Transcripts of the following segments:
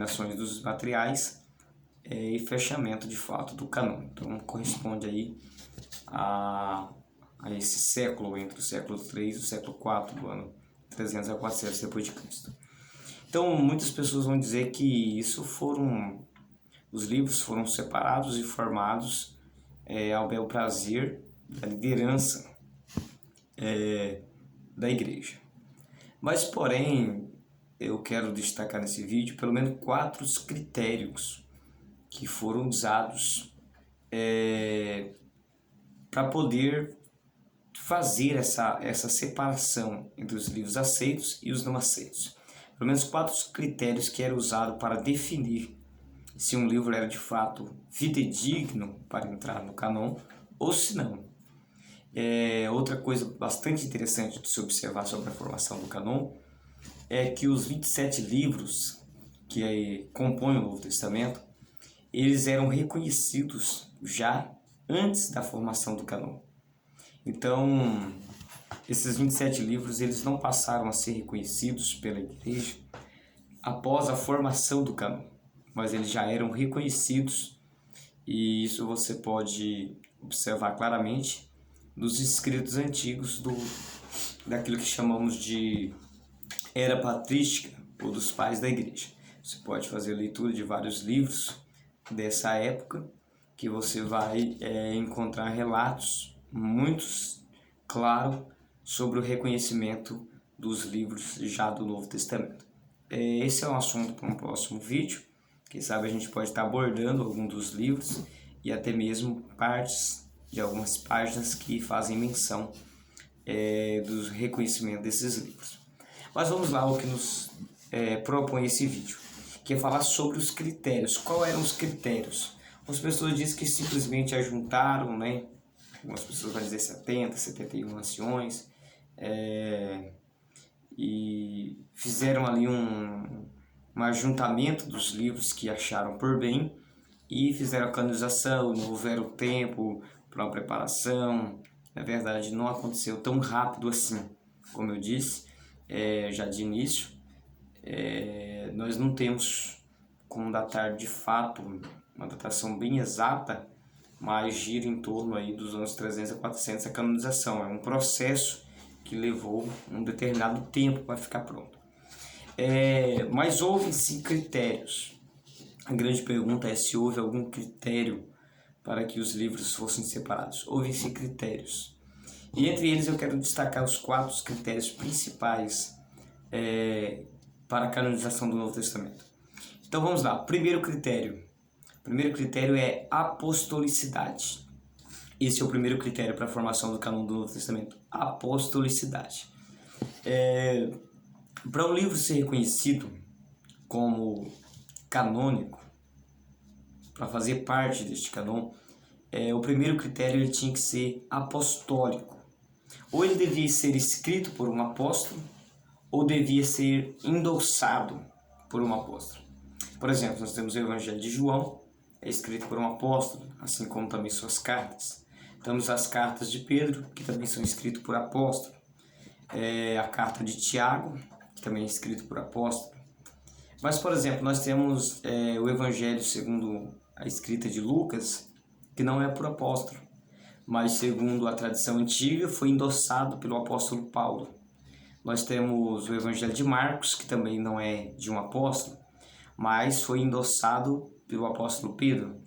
denominações dos materiais e fechamento de fato do cânon. Então corresponde aí a esse século, entre o século 3 e o século 4 do ano 300 a 400 depois de Cristo. Então muitas pessoas vão dizer que os livros foram separados e formados ao bel prazer da liderança da igreja. Mas porém, eu quero destacar nesse vídeo pelo menos 4 critérios que foram usados para poder fazer essa separação entre os livros aceitos e os não aceitos. Pelo menos 4 critérios que eram usados para definir se um livro era de fato fidedigno para entrar no cânon ou se não. Outra coisa bastante interessante de se observar sobre a formação do cânon é que os 27 livros que compõem o Novo Testamento, eles eram reconhecidos já antes da formação do cânon. Então, esses 27 livros eles não passaram a ser reconhecidos pela igreja após a formação do cânon, mas eles já eram reconhecidos, e isso você pode observar claramente nos escritos antigos daquilo que chamamos de era patrística ou dos pais da igreja. Você pode fazer leitura de vários livros dessa época que você vai encontrar relatos muito claros sobre o reconhecimento dos livros já do Novo Testamento. Esse é um assunto para um próximo vídeo. Quem sabe a gente pode estar abordando algum dos livros e até mesmo partes de algumas páginas que fazem menção do reconhecimento desses livros. Mas vamos lá ao que nos propõe esse vídeo, que é falar sobre os critérios. Quais eram os critérios? As pessoas dizem que simplesmente ajuntaram, né? Algumas pessoas vão dizer 70, 71 anciões, e fizeram ali um ajuntamento dos livros que acharam por bem e fizeram a canonização, não houveram tempo para uma preparação. Na verdade, não aconteceu tão rápido assim. Como eu disse já de início, nós não temos como datar de fato uma datação bem exata, mas gira em torno aí dos anos 300 a 400 a canonização. É um processo que levou um determinado tempo para ficar pronto. Mas houve sim critérios. A grande pergunta é se houve algum critério para que os livros fossem separados. Houve sim critérios. E entre eles eu quero destacar os 4 critérios principais para a canonização do Novo Testamento. Então vamos lá. Primeiro critério é apostolicidade. Esse é o primeiro critério para a formação do cânon do Novo Testamento. Apostolicidade. Para um livro ser reconhecido como canônico, para fazer parte deste cânon, o primeiro critério ele tinha que ser apostólico. Ou ele devia ser escrito por um apóstolo, ou devia ser endossado por um apóstolo. Por exemplo, nós temos o Evangelho de João, é escrito por um apóstolo, assim como também suas cartas. Temos as cartas de Pedro, que também são escritas por apóstolo. A carta de Tiago, que também é escrito por apóstolo. Mas, por exemplo, nós temos o Evangelho segundo a escrita de Lucas, que não é por apóstolo, mas segundo a tradição antiga foi endossado pelo apóstolo Paulo. Nós temos o Evangelho de Marcos, que também não é de um apóstolo, mas foi endossado pelo apóstolo Pedro.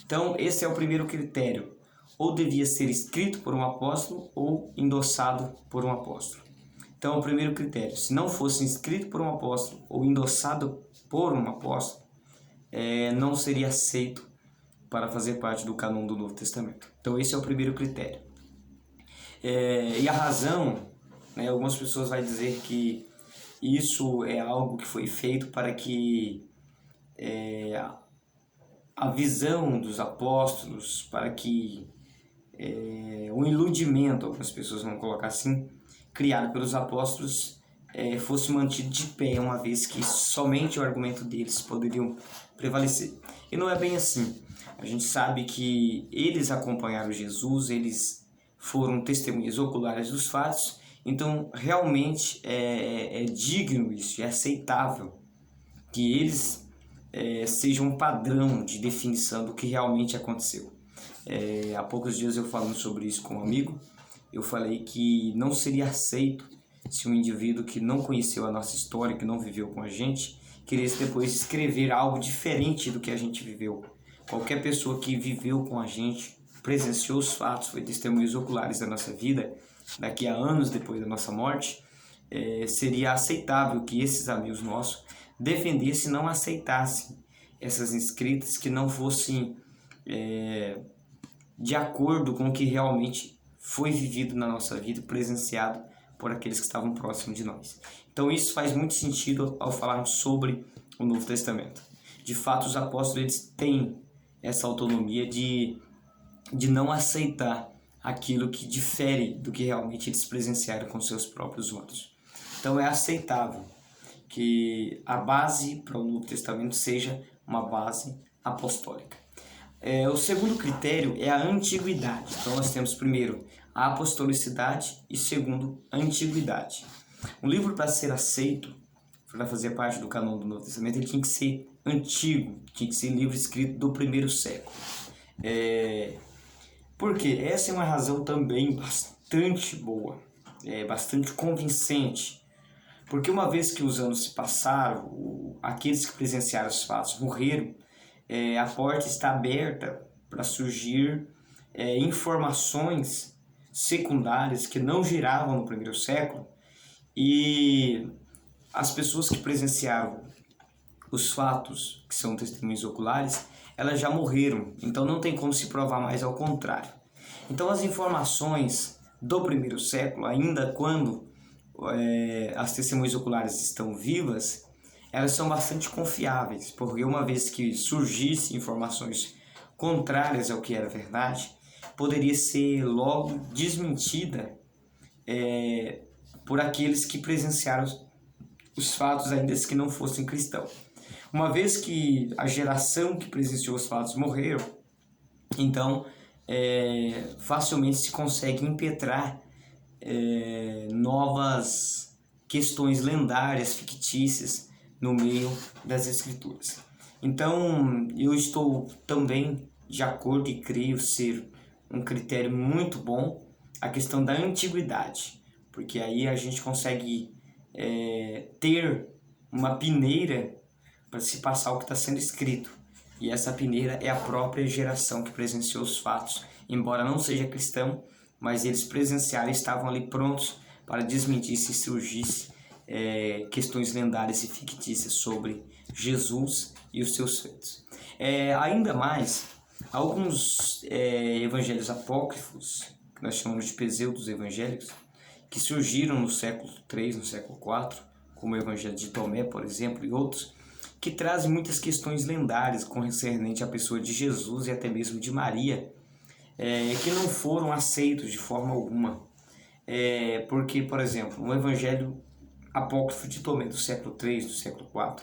Então, esse é o primeiro critério. Ou devia ser escrito por um apóstolo ou endossado por um apóstolo. Então, o primeiro critério, se não fosse escrito por um apóstolo ou endossado por um apóstolo, não seria aceito para fazer parte do cânon do Novo Testamento. Então, esse é o primeiro critério. E a razão, algumas pessoas vão dizer que isso é algo que foi feito para que a visão dos apóstolos, para que o iludimento, algumas pessoas vão colocar assim, criado pelos apóstolos, fosse mantido de pé, uma vez que somente o argumento deles poderiam prevalecer. E não é bem assim. A gente sabe que eles acompanharam Jesus, eles foram testemunhas oculares dos fatos, então realmente é digno isso, é aceitável que eles seja um padrão de definição do que realmente aconteceu. Há poucos dias eu falando sobre isso com um amigo, eu falei que não seria aceito se um indivíduo que não conheceu a nossa história, que não viveu com a gente, quisesse depois escrever algo diferente do que a gente viveu. Qualquer pessoa que viveu com a gente, presenciou os fatos, foi testemunhas oculares da nossa vida, daqui a anos depois da nossa morte, seria aceitável que esses amigos nossos defendessem e não aceitassem essas escritas que não fossem de acordo com o que realmente foi vivido na nossa vida, presenciado por aqueles que estavam próximos de nós. Então isso faz muito sentido ao falarmos sobre o Novo Testamento. De fato, os apóstolos eles têm essa autonomia de não aceitar aquilo que difere do que realmente eles presenciaram com seus próprios olhos. Então é aceitável que a base para o Novo Testamento seja uma base apostólica. O segundo critério é a antiguidade. Então nós temos primeiro a apostolicidade e segundo a antiguidade. Um livro para ser aceito, para fazer parte do canônico do Novo Testamento, ele tinha que ser antigo, tinha que ser livro escrito do primeiro século. Porque essa é uma razão também bastante boa, bastante convincente. Porque uma vez que os anos se passaram, aqueles que presenciaram os fatos morreram, a porta está aberta para surgir informações secundárias que não giravam no primeiro século, e as pessoas que presenciaram os fatos, que são testemunhas oculares, elas já morreram, então não tem como se provar mais ao contrário. Então as informações do primeiro século, ainda quando as testemunhas oculares estão vivas, elas são bastante confiáveis, porque uma vez que surgissem informações contrárias ao que era verdade, poderia ser logo desmentida por aqueles que presenciaram os fatos, ainda que não fossem cristãos. Uma vez que a geração que presenciou os fatos morreram, então facilmente se consegue impetrar novas questões lendárias, fictícias, no meio das escrituras. Então eu estou também de acordo e creio ser um critério muito bom a questão da antiguidade, porque aí a gente consegue ter uma peneira para se passar o que está sendo escrito, e essa peneira é a própria geração que presenciou os fatos, embora não seja cristão, mas eles presenciaram e estavam ali prontos para desmentir se surgisse questões lendárias e fictícias sobre Jesus e os seus feitos. Ainda mais, alguns evangelhos apócrifos, que nós chamamos de pseudos evangélicos, que surgiram no século III, no século IV, como o evangelho de Tomé, por exemplo, e outros, que trazem muitas questões lendárias concernente à pessoa de Jesus e até mesmo de Maria, que não foram aceitos de forma alguma. Porque, por exemplo, um evangelho apócrifo de Tomé do século III, do século IV,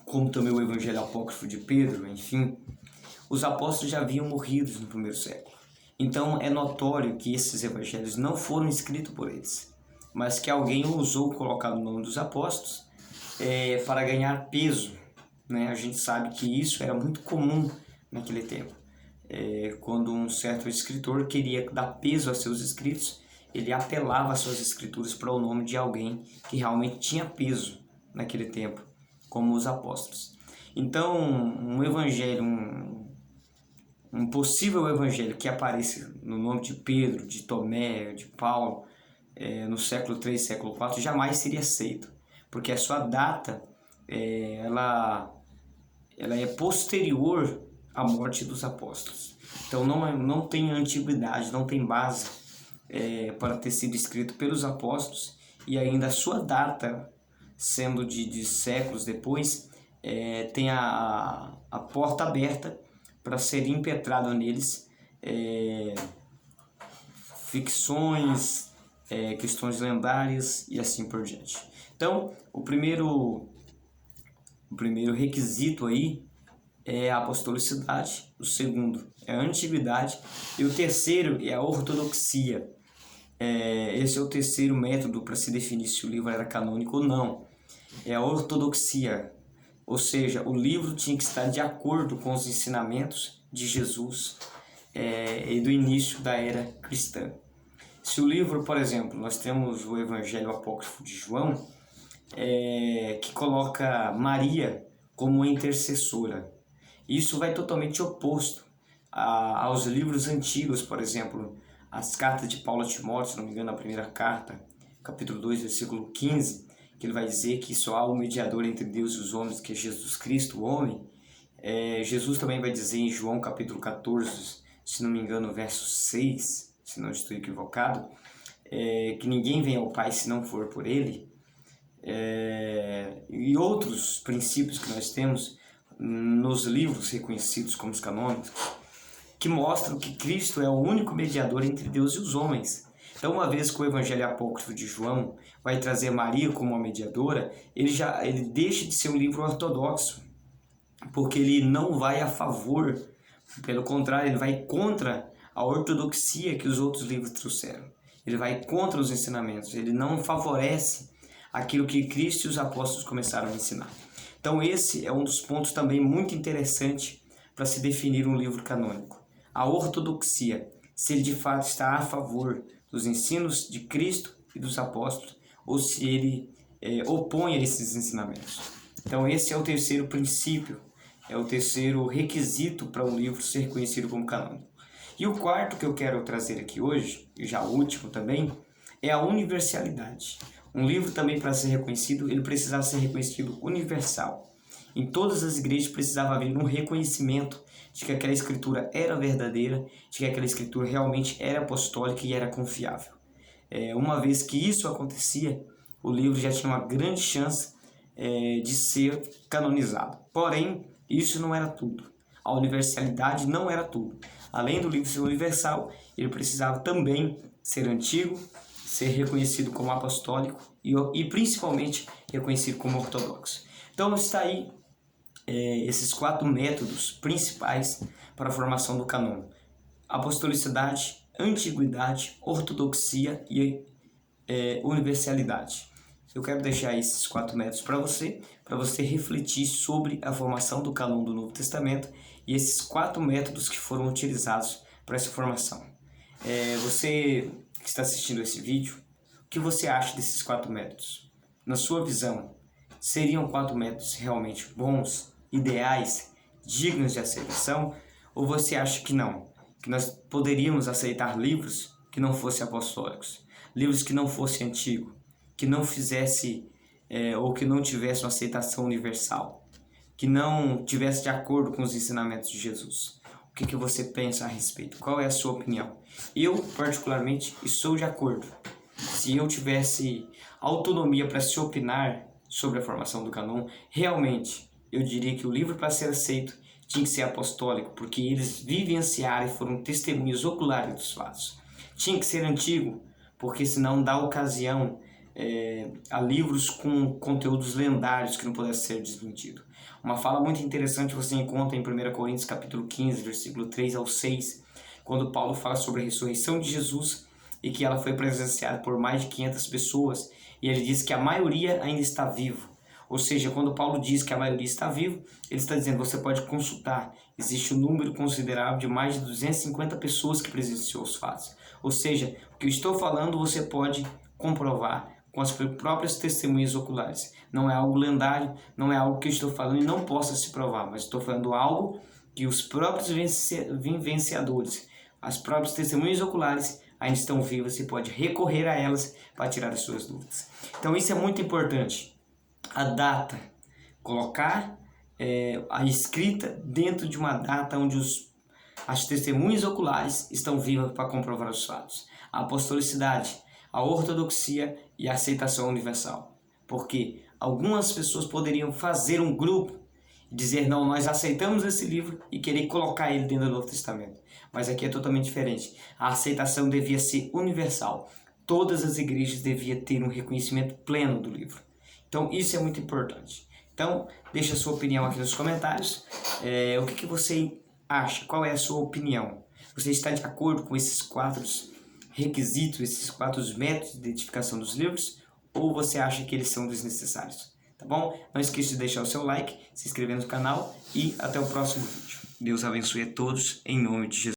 como também o evangelho apócrifo de Pedro, enfim, os apóstolos já haviam morrido no primeiro século. Então é notório que esses evangelhos não foram escritos por eles, mas que alguém ousou colocar o nome dos apóstolos para ganhar peso, né? A gente sabe que isso era muito comum naquele tempo. Quando um certo escritor queria dar peso a seus escritos, ele apelava as suas escrituras para o nome de alguém que realmente tinha peso naquele tempo, como os apóstolos. Então, um evangelho, um possível evangelho que apareça no nome de Pedro, de Tomé, de Paulo, no século III, século IV, jamais seria aceito, porque a sua data ela é posterior à morte dos apóstolos. Então não tem antiguidade, não tem base para ter sido escrito pelos apóstolos, e ainda a sua data, sendo de séculos depois, tem a porta aberta para ser impetrado neles ficções, questões lendárias e assim por diante. Então, o primeiro requisito aí é a apostolicidade, o segundo é a antiguidade e o terceiro é a ortodoxia. Esse é o terceiro método para se definir se o livro era canônico ou não. É a ortodoxia, Ou seja, o livro tinha que estar de acordo com os ensinamentos de Jesus e do início da era cristã. Se o livro, por exemplo, nós temos o Evangelho Apócrifo de João, que coloca Maria como intercessora. Isso vai totalmente oposto aos livros antigos, por exemplo, as cartas de Paulo a Timóteo, se não me engano, a primeira carta, capítulo 2, versículo 15, que ele vai dizer que só há um mediador entre Deus e os homens, que é Jesus Cristo, o homem. Jesus também vai dizer em João capítulo 14, se não me engano, verso 6, se não estou equivocado, que ninguém vem ao Pai se não for por Ele. E outros princípios que nós temos nos livros reconhecidos como os canônicos, que mostram que Cristo é o único mediador entre Deus e os homens. Então, uma vez que o Evangelho Apócrifo de João vai trazer Maria como uma mediadora, ele deixa de ser um livro ortodoxo, porque ele não vai a favor, pelo contrário, ele vai contra a ortodoxia que os outros livros trouxeram. Ele vai contra os ensinamentos, ele não favorece aquilo que Cristo e os apóstolos começaram a ensinar. Então esse é um dos pontos também muito interessante para se definir um livro canônico. A ortodoxia, se ele de fato está a favor dos ensinos de Cristo e dos apóstolos, ou se ele opõe a esses ensinamentos. Então esse é o terceiro princípio, é o terceiro requisito para um livro ser conhecido como canônico. E o quarto que eu quero trazer aqui hoje, e já o último também, é a universalidade. Um livro também, para ser reconhecido, ele precisava ser reconhecido universal. Em todas as igrejas precisava haver um reconhecimento de que aquela escritura era verdadeira, de que aquela escritura realmente era apostólica e era confiável. Uma vez que isso acontecia, o livro já tinha uma grande chance de ser canonizado. Porém, isso não era tudo. A universalidade não era tudo. Além do livro ser universal, ele precisava também ser antigo, ser reconhecido como apostólico e principalmente reconhecido como ortodoxo. Então está aí esses 4 métodos principais para a formação do cânon: apostolicidade, antiguidade, ortodoxia e universalidade. Eu quero deixar esses 4 métodos para você refletir sobre a formação do cânon do Novo Testamento e esses 4 métodos que foram utilizados para essa formação. Você que está assistindo esse vídeo, o que você acha desses 4 métodos? Na sua visão, seriam 4 métodos realmente bons, ideais, dignos de aceitação? Ou você acha que não? Que nós poderíamos aceitar livros que não fossem apostólicos, livros que não fossem antigos, que não fizesse ou que não tivesse uma aceitação universal, que não tivesse de acordo com os ensinamentos de Jesus? O que você pensa a respeito? Qual é a sua opinião? Eu, particularmente, estou de acordo. Se eu tivesse autonomia para se opinar sobre a formação do cânon, realmente eu diria que o livro, para ser aceito, tinha que ser apostólico, porque eles vivenciaram e foram testemunhas oculares dos fatos. Tinha que ser antigo, porque senão dá ocasião a livros com conteúdos lendários que não pudessem ser desmentidos. Uma fala muito interessante você encontra em 1 Coríntios capítulo 15, versículo 3 ao 6, quando Paulo fala sobre a ressurreição de Jesus e que ela foi presenciada por mais de 500 pessoas, e ele diz que a maioria ainda está vivo. Ou seja, quando Paulo diz que a maioria está vivo, ele está dizendo, você pode consultar, existe um número considerável de mais de 250 pessoas que presenciou os fatos. Ou seja, o que eu estou falando você pode comprovar com as próprias testemunhas oculares. Não é algo lendário, não é algo que eu estou falando e não possa se provar, mas estou falando algo que os próprios vivenciadores, as próprias testemunhas oculares ainda estão vivas e pode recorrer a elas para tirar as suas dúvidas. Então isso é muito importante. A data, colocar a escrita dentro de uma data onde as testemunhas oculares estão vivas para comprovar os fatos. A apostolicidade, a ortodoxia e a aceitação universal. Porque algumas pessoas poderiam fazer um grupo e dizer, não, nós aceitamos esse livro e querer colocar ele dentro do Novo Testamento. Mas aqui é totalmente diferente. A aceitação devia ser universal. Todas as igrejas deviam ter um reconhecimento pleno do livro. Então isso é muito importante. Então deixa a sua opinião aqui nos comentários. O que você acha? Qual é a sua opinião? Você está de acordo com esses 4 requisitos, esses 4 métodos de identificação dos livros? Ou você acha que eles são desnecessários? tá bom? Não esqueça de deixar o seu like, se inscrever no canal e até o próximo vídeo. Deus abençoe a todos, em nome de Jesus.